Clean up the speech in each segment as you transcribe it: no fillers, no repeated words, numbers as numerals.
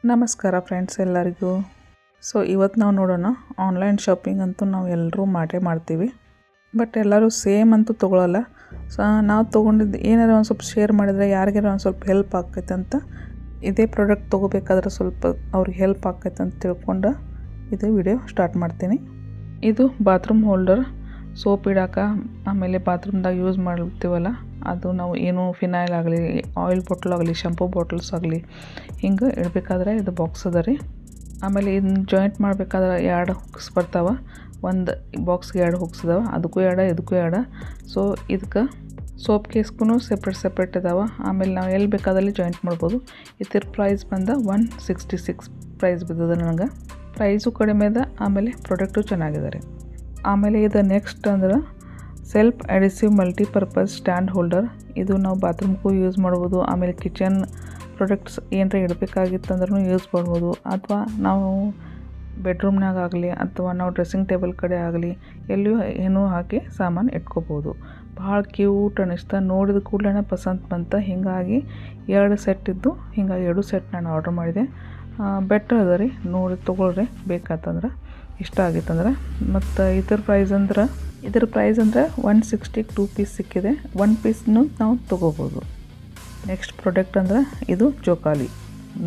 ನಮಸ್ಕಾರ ಫ್ರೆಂಡ್ಸ್ ಎಲ್ಲರಿಗೂ. ಇವತ್ತು ನಾವು ನೋಡೋಣ, ಆನ್ಲೈನ್ ಶಾಪಿಂಗ್ ಅಂತೂ ನಾವು ಎಲ್ಲರೂ ಮಾಡ್ತೀವಿ. ಬಟ್ ಎಲ್ಲರೂ ಸೇಮ್ ಅಂತೂ ತೊಗೊಳ್ಳಲ್ಲ. ನಾವು ತೊಗೊಂಡಿದ್ದು ಏನಾರು ಒಂದು ಸ್ವಲ್ಪ ಶೇರ್ ಮಾಡಿದರೆ ಯಾರಿಗಾರ ಒಂದು ಸ್ವಲ್ಪ ಹೆಲ್ಪ್ ಆಕೈತೆ ಅಂತ, ಇದೇ ಪ್ರಾಡಕ್ಟ್ ತೊಗೋಬೇಕಾದ್ರೆ ಸ್ವಲ್ಪ ಅವ್ರಿಗೆ ಹೆಲ್ಪ್ ಆಕೈತೆ ಅಂತ ತಿಳ್ಕೊಂಡು ಇದು ವಿಡಿಯೋ ಸ್ಟಾರ್ಟ್ ಮಾಡ್ತೀನಿ. ಇದು ಬಾತ್ರೂಮ್ ಹೋಲ್ಡರ್, ಸೋಪ್ ಇಡಾಕ, ಆಮೇಲೆ ಬಾತ್ರೂಮ್ದಾಗ ಯೂಸ್ ಮಾಡ್ತೀವಲ್ಲ ಅದು. ನಾವು ಏನು ಫಿನೈಲ್ ಆಗಲಿ, ಆಯಿಲ್ ಬಾಟಲ್ ಆಗಲಿ, ಶಂಪೂ ಬಾಟಲ್ಸ್ ಆಗಲಿ ಹಿಂಗೆ ಇಡಬೇಕಾದ್ರೆ ಇದು ಬಾಕ್ಸ್ ಅದ ರೀ. ಆಮೇಲೆ ಇದನ್ನ ಜಾಯಿಂಟ್ ಮಾಡಬೇಕಾದ್ರೆ 2 ಹುಕ್ಸ್ ಬರ್ತಾವೆ. ಒಂದು ಬಾಕ್ಸ್ಗೆ 2 ಹುಕ್ಸ್ ಇದಾವೆ, ಅದಕ್ಕೂ 2 ಇದಕ್ಕೂ 2. ಇದಕ್ಕೆ ಸೋಪ್ ಕೇಸ್ಗೂ ಸೆಪ್ರೇಟ್ ಇದಾವೆ. ಆಮೇಲೆ ನಾವು ಎಲ್ಲಿ ಬೇಕಾದಲ್ಲಿ ಜಾಯಿಂಟ್ ಮಾಡ್ಬೋದು. ಇದ್ರ ಪ್ರೈಸ್ ಬಂದ 166 ಪ್ರೈಸ್ ಬಿದ್ದದ ನನಗೆ. ಪ್ರೈಸು ಕಡಿಮೆ ಇದೆ, ಆಮೇಲೆ ಪ್ರಾಡಕ್ಟು ಚೆನ್ನಾಗಿದೆ ರೀ. ಆಮೇಲೆ ಇದು ನೆಕ್ಸ್ಟ್ ಅಂದ್ರೆ self adhesive multipurpose stand holder. ಇದು ನಾವು ಬಾತ್ರೂಮ್ಗೂ ಯೂಸ್ ಮಾಡ್ಬೋದು. ಆಮೇಲೆ ಕಿಚನ್ ಪ್ರಾಡಕ್ಟ್ಸ್ ಏನರ ಇಡಬೇಕಾಗಿತ್ತಂದ್ರೂ ಯೂಸ್ ಮಾಡ್ಬೋದು. ಅಥವಾ ನಾವು ಬೆಡ್ರೂಮ್ನಾಗ ಆಗಲಿ ಅಥವಾ ನಾವು ಡ್ರೆಸ್ಸಿಂಗ್ ಟೇಬಲ್ ಕಡೆ ಆಗಲಿ ಎಲ್ಲಿಯೂ ಏನೂ ಹಾಕಿ ಸಾಮಾನು ಇಟ್ಕೋಬೋದು. ಭಾಳ ಕ್ಯೂಟ್ ಅನ್ನಿಸ್ತಾ, ನೋಡಿದ ಕೂಡಲೇ ಪಸಂದ್ ಬಂತ. ಹೀಗಾಗಿ 2 ಸೆಟ್ ಇದ್ದು, ಹೀಗಾಗಿ 2 ಸೆಟ್ ನಾನು ಆರ್ಡ್ರ್ ಮಾಡಿದೆ. ಬೆಟ್ರ್ ಅದ ರೀ, ನೋಡಿ ತೊಗೊಳ್ರಿ ಬೇಕಾತಂದ್ರೆ, ಇಷ್ಟ ಆಗಿತ್ತಂದ್ರೆ. ಮತ್ತು ಇದ್ರ ಪ್ರೈಸ್ ಅಂದ್ರೆ 160 2 ಪೀಸ್ ಸಿಕ್ಕಿದೆ. 1 ಪೀಸ್ನು ನಾವು ತೊಗೋಬೋದು. ನೆಕ್ಸ್ಟ್ ಪ್ರಾಡಕ್ಟ್ ಅಂದ್ರೆ ಇದು ಜೋಕಾಲಿ.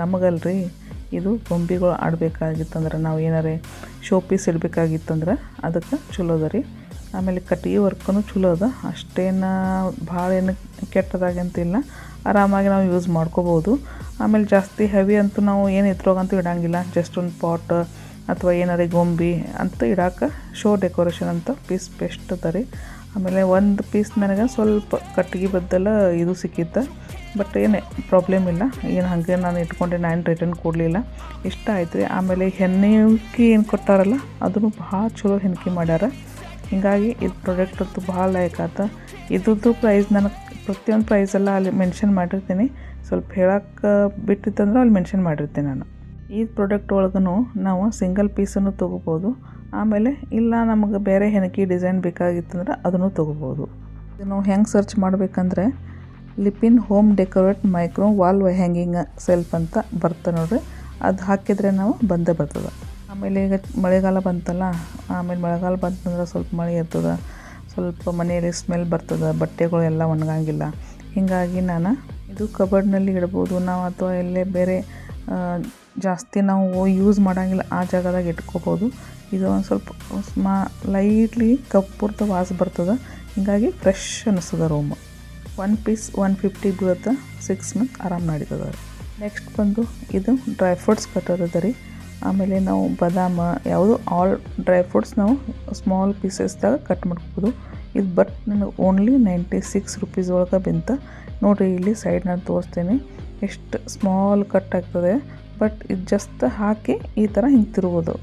ನಮಗಲ್ರಿ, ಇದು ಗೊಂಬೆಗಳು ಆಡಬೇಕಾಗಿತ್ತಂದ್ರೆ, ನಾವು ಏನಾರೇ ಶೋ ಪೀಸ್ ಇಡಬೇಕಾಗಿತ್ತಂದ್ರೆ ಅದಕ್ಕೆ ಚಲೋ ಅದ ರೀ. ಆಮೇಲೆ ಕಟ್ಟಿಗೆ ವರ್ಕೂ ಚಲೋ ಅದ, ಅಷ್ಟೇನು ಭಾಳ ಏನು ಕೆಟ್ಟದಾಗಂತಿಲ್ಲ, ಆರಾಮಾಗಿ ನಾವು ಯೂಸ್ ಮಾಡ್ಕೋಬೋದು. ಆಮೇಲೆ ಜಾಸ್ತಿ ಹೆವಿ ಅಂತೂ ನಾವು ಏನು ಇದ್ರೋಗಂತೂ ಇಡೋಂಗಿಲ್ಲ. ಜಸ್ಟ್ ಒಂದು ಪಾಟ್ ಅಥವಾ ಏನಾರೇ ಗೊಂಬೆ ಅಂತ ಇಡಾಕ ಶೋ ಡೆಕೋರೇಷನ್ ಅಂತ ಪೀಸ್ ಬೆಸ್ಟ್ ಅದ ರೀ. ಆಮೇಲೆ ಒಂದು ಪೀಸ್ ನನಗೆ ಸ್ವಲ್ಪ ಕಟ್ಟಿಗೆ ಬದ್ದೆಲ್ಲ ಇದು ಸಿಕ್ಕಿತ್ತು. ಬಟ್ ಏನೇ ಪ್ರಾಬ್ಲಮ್ ಇಲ್ಲ, ಏನು ಹಾಗೆ ನಾನು ಇಟ್ಕೊಂಡೆ, ನಾನು ರಿಟರ್ನ್ ಕೊಡಲಿಲ್ಲ. ಇಷ್ಟ ಆಯ್ತು ರೀ. ಆಮೇಲೆ ಹೆನ್ನಿಕಿ ಏನು ಕೊಟ್ಟಾರಲ್ಲ ಅದನ್ನು ಭಾಳ ಚಲೋ ಹೆನ್ಕಿ ಮಾಡ್ಯಾರ. ಹೀಗಾಗಿ ಇದು ಪ್ರಾಡಕ್ಟ್ ಅಂತೂ ಭಾಳ ಲೈಕ್ ಆಯ್ತು. ಇದ್ರದ್ದು ಪ್ರೈಸ್ ನನಗೆ ಪ್ರತಿಯೊಂದು ಪ್ರೈಸೆಲ್ಲ ಅಲ್ಲಿ ಮೆನ್ಷನ್ ಮಾಡಿರ್ತೀನಿ. ಸ್ವಲ್ಪ ಹೇಳಕ್ಕೆ ಬಿಟ್ಟಿತ್ತಂದ್ರೆ ಅಲ್ಲಿ ಮೆನ್ಷನ್ ಮಾಡಿರ್ತೀನಿ ನಾನು. ಈ ಪ್ರಾಡಕ್ಟ್ ಒಳಗೂ ನಾವು ಸಿಂಗಲ್ ಪೀಸನ್ನು ತೊಗೋಬೋದು. ಆಮೇಲೆ ಇಲ್ಲ ನಮಗೆ ಬೇರೆ ಹೆನಕಿ ಡಿಸೈನ್ ಬೇಕಾಗಿತ್ತಂದ್ರೆ ಅದನ್ನು ತೊಗೋಬೋದು. ಇದು ನಾವು ಹೆಂಗೆ ಸರ್ಚ್ ಮಾಡಬೇಕಂದ್ರೆ ಲಿಪಿನ್ home decorate micro wall hanging shelf ಅಂತ ಬರ್ತದೆ ನೋಡ್ರಿ. ಅದು ಹಾಕಿದರೆ ನಾವು ಬಂದೇ ಬರ್ತದೆ. ಆಮೇಲೆ ಈಗ ಮಳೆಗಾಲ ಬಂತಲ್ಲ, ಆಮೇಲೆ ಮಳೆಗಾಲ ಬಂತಂದ್ರೆ ಸ್ವಲ್ಪ ಮಳೆ ಇರ್ತದೆ, ಸ್ವಲ್ಪ ಮನೆಯಲ್ಲಿ ಸ್ಮೆಲ್ ಬರ್ತದೆ, ಬಟ್ಟೆಗಳು ಎಲ್ಲ ಒಣಗಂಗಿಲ್ಲ. ಹೀಗಾಗಿ ನಾನು ಇದು ಕಬರ್ಡ್ನಲ್ಲಿ ಇಡ್ಬೋದು ನಾವು, ಅಥವಾ ಎಲ್ಲೇ ಬೇರೆ ಜಾಸ್ತಿ ನಾವು ಯೂಸ್ ಮಾಡೋಂಗಿಲ್ಲ ಆ ಜಾಗದಾಗ ಇಟ್ಕೋಬೋದು. ಇದು ಒಂದು ಸ್ವಲ್ಪ ಲೈಟ್ಲಿ ಕಪ್ಪುರ್ತ ವಾಸ ಬರ್ತದೆ. ಹೀಗಾಗಿ ಫ್ರೆಶ್ ಅನ್ನಿಸ್ತದೆ ರೂಮು. 1 ಪೀಸ್ 150 ಬೀಳುತ್ತೆ. 6 ಮಂತ್ ಆರಾಮ್ ನಡೀತದೆ. ನೆಕ್ಸ್ಟ್ ಬಂದು ಇದು ಡ್ರೈ ಫ್ರೂಟ್ಸ್ ಕಟ್ಟರ್ ಅದ ರೀ. ಆಮೇಲೆ ನಾವು ಬಾದಾಮ ಯಾವುದು ಆಲ್ ಡ್ರೈ ಫ್ರೂಟ್ಸ್ ನಾವು ಸ್ಮಾಲ್ ಪೀಸಸ್ದಾಗ ಕಟ್ ಮಾಡ್ಕೋಬೋದು. ಇದು ಬಟ್ ನನಗೆ ಓನ್ಲಿ 96 ರುಪೀಸ್ ಒಳಗೆ ಬಂತ ನೋಡಿರಿ. ಇಲ್ಲಿ ಸೈಡ್ ನಾನು ತೋರಿಸ್ತೀನಿ ಎಷ್ಟು ಸ್ಮಾಲ್ ಕಟ್ ಆಗ್ತದೆ. ಬಟ್ ಇದು ಜಸ್ಟ್ ಹಾಕಿ ಈ ಥರ ಹಿಂಗೆ ತಿರುಗೋದು.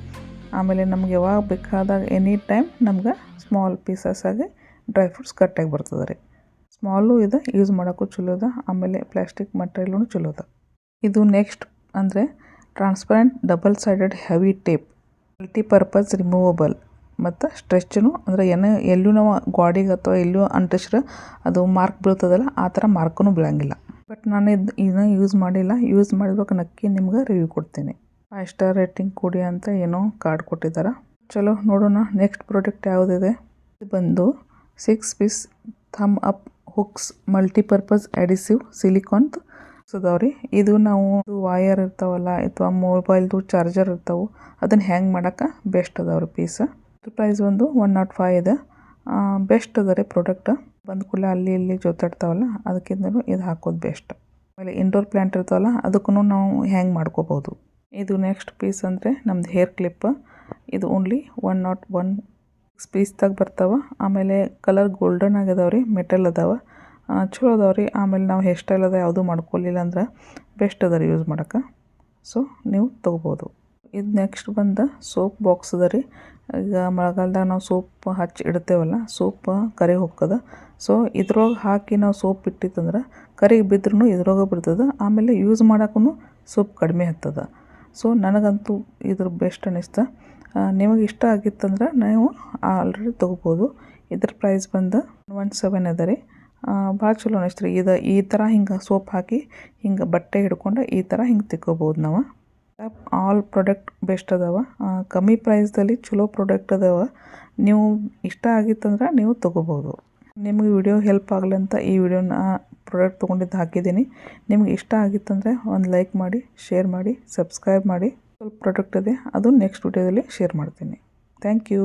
ಆಮೇಲೆ ನಮ್ಗೆ ಯಾವಾಗ ಬೇಕಾದಾಗ ಎನಿ ಟೈಮ್ ನಮ್ಗೆ ಸ್ಮಾಲ್ ಪೀಸಸ್ ಆಗಿ ಡ್ರೈ ಫ್ರೂಟ್ಸ್ ಕಟ್ಟಾಗಿ ಬರ್ತದೆ ರೀ. ಸ್ಮಾಲು ಇದೆ, ಯೂಸ್ ಮಾಡೋಕ್ಕೂ ಚಲೋ ಇದೆ. ಆಮೇಲೆ ಪ್ಲಾಸ್ಟಿಕ್ ಮಟೀರಿಯಲ್ನು ಚಲೋ ಇದೆ. ಇದು ನೆಕ್ಸ್ಟ್ ಅಂದರೆ transparent double sided heavy tape, multipurpose removable ಮತ್ತು ಸ್ಟ್ರೆಚ್ಚನು. ಅಂದರೆ ಎಲ್ಲೂ ನಾವು ಗಾಡಿಗೆ ಅಥವಾ ಎಲ್ಲೂ ಅಂಟಿಸ್ರೆ ಅದು ಮಾರ್ಕ್ ಬೀಳ್ತದಲ್ಲ, ಆ ಥರ ಮಾರ್ಕೂ ಬೀಳಂಗಿಲ್ಲ. ಬಟ್ ನಾನು ಇದನ್ನ ಯೂಸ್ ಮಾಡಿಲ್ಲ. ಯೂಸ್ ಮಾಡಿದಾಗ ನಕ್ಕಿ ನಿಮ್ಗೆ ರಿವ್ಯೂ ಕೊಡ್ತೀನಿ. 5 ಸ್ಟಾರ್ ರೇಟಿಂಗ್ ಕೊಡಿ ಅಂತ ಏನೋ ಕಾರ್ಡ್ ಕೊಟ್ಟಿದ್ದಾರೆ. ಚಲೋ ನೋಡೋಣ ನೆಕ್ಸ್ಟ್ ಪ್ರಾಡಕ್ಟ್ ಯಾವುದಿದೆ. ಇದು ಬಂದು 6 piece thumb up hooks multipurpose adhesive silicone ಅದಾವ್ರಿ. ಇದು ನಾವು ವೈರ್ ಇರ್ತಾವಲ್ಲ ಅಥವಾ ಮೊಬೈಲ್ದು ಚಾರ್ಜರ್ ಇರ್ತಾವೆ, ಅದನ್ನು ಹ್ಯಾಂಗ್ ಮಾಡೋಕ್ಕೆ ಬೆಸ್ಟ್ ಅದಾವ್ರಿ ಪೀಸ್. ಇದ್ರ ಪ್ರೈಸ್ ಒಂದು 105 ಇದೆ. ಬೆಸ್ಟ್ ಅದ ರೀ ಪ್ರಾಡಕ್ಟ್. ಬಂದ ಕೂಡಲೇ ಅಲ್ಲಿ ಇಲ್ಲಿ ಜೊತಾಡ್ತಾವಲ್ಲ, ಅದಕ್ಕಿಂತಲೂ ಇದು ಹಾಕೋದು ಬೆಸ್ಟ್. ಆಮೇಲೆ ಇಂಡೋರ್ ಪ್ಲ್ಯಾಂಟ್ ಇರ್ತಾವಲ್ಲ ಅದಕ್ಕೂ ನಾವು ಹ್ಯಾಂಗ್ ಮಾಡ್ಕೋಬೋದು. ಇದು ನೆಕ್ಸ್ಟ್ ಪೀಸ್ ಅಂದರೆ ನಮ್ಮದು ಹೇರ್ ಕ್ಲಿಪ್. ಇದು ಓನ್ಲಿ 101 ಪೀಸ್ದಾಗ ಬರ್ತಾವೆ. ಆಮೇಲೆ ಕಲರ್ ಗೋಲ್ಡನ್ ಆಗಿದಾವೆ ರೀ, ಮೆಟಲ್ ಅದಾವೆ, ಚಲೋ ಅದಾವೆ ರೀ. ಆಮೇಲೆ ನಾವು ಹೇರ್ ಸ್ಟೈಲ್ ಅದ ಯಾವುದೂ ಮಾಡ್ಕೊಲಿಲ್ಲ ಅಂದ್ರೆ ಬೆಸ್ಟ್ ಅದ ರೀ ಯೂಸ್ ಮಾಡೋಕ್ಕೆ. ನೀವು ತೊಗೋಬೋದು. ಇದು ನೆಕ್ಸ್ಟ್ ಬಂದು ಸೋಪ್ ಬಾಕ್ಸ್ ಅದ ರೀ. ಈಗ ಮಳೆಗಾಲದಾಗ ನಾವು ಸೋಪ್ ಹಚ್ಚಿ ಇಡ್ತೇವಲ್ಲ, ಸೋಪ್ ಕರಿ ಹೋಗ್ತದೆ. ಇದ್ರೊಳಗೆ ಹಾಕಿ ನಾವು ಸೋಪ್ ಇಟ್ಟಿತ್ತಂದ್ರೆ ಕರಿಗೆ ಬಿದ್ರೂ ಇದ್ರೊಳಗೆ ಬಿಡ್ತದೆ. ಆಮೇಲೆ ಯೂಸ್ ಮಾಡೋಕ್ಕೂ ಸೋಪ್ ಕಡಿಮೆ ಹತ್ತದ. ನನಗಂತೂ ಇದ್ರ ಬೆಸ್ಟ್ ಅನ್ನಿಸ್ತು. ನಿಮಗೆ ಇಷ್ಟ ಆಗಿತ್ತಂದ್ರೆ ನೀವು ಆಲ್ರೆಡಿ ತೊಗೋಬೋದು. ಇದ್ರ ಪ್ರೈಸ್ ಬಂದು 117 ಅದ ರೀ. ಭಾಳ ಚಲೋ ಅನ್ನಿಸ್ತು ರೀ. ಈ ಥರ ಹಿಂಗೆ ಸೋಪ್ ಹಾಕಿ ಹಿಂಗೆ ಬಟ್ಟೆ ಹಿಡ್ಕೊಂಡು ಈ ಥರ ಹಿಂಗೆ ತಿಕ್ಕೋಬೋದು ನಾವು. ಆಲ್ ಪ್ರಾಡಕ್ಟ್ ಬೆಸ್ಟ್ ಅದಾವ, ಕಮ್ಮಿ ಪ್ರೈಸ್ದಲ್ಲಿ ಚಲೋ ಪ್ರಾಡಕ್ಟ್ ಅದಾವ. ನೀವು ಇಷ್ಟ ಆಗಿತ್ತಂದ್ರೆ ನೀವು ತೊಗೋಬೋದು. ನಿಮಗೆ ವಿಡಿಯೋ ಹೆಲ್ಪ್ ಆಗಲಿ ಅಂತ ಈ ವಿಡಿಯೋನ ಪ್ರಾಡಕ್ಟ್ ತೊಗೊಂಡಿದ್ದು ಹಾಕಿದ್ದೀನಿ. ನಿಮ್ಗೆ ಇಷ್ಟ ಆಗಿತ್ತಂದರೆ ಒಂದು ಲೈಕ್ ಮಾಡಿ, ಶೇರ್ ಮಾಡಿ, ಸಬ್ಸ್ಕ್ರೈಬ್ ಮಾಡಿ. ಸ್ವಲ್ಪ ಪ್ರಾಡಕ್ಟ್ ಇದೆ, ಅದು ನೆಕ್ಸ್ಟ್ ವಿಡಿಯೋದಲ್ಲಿ ಶೇರ್ ಮಾಡ್ತೀನಿ. Thank you.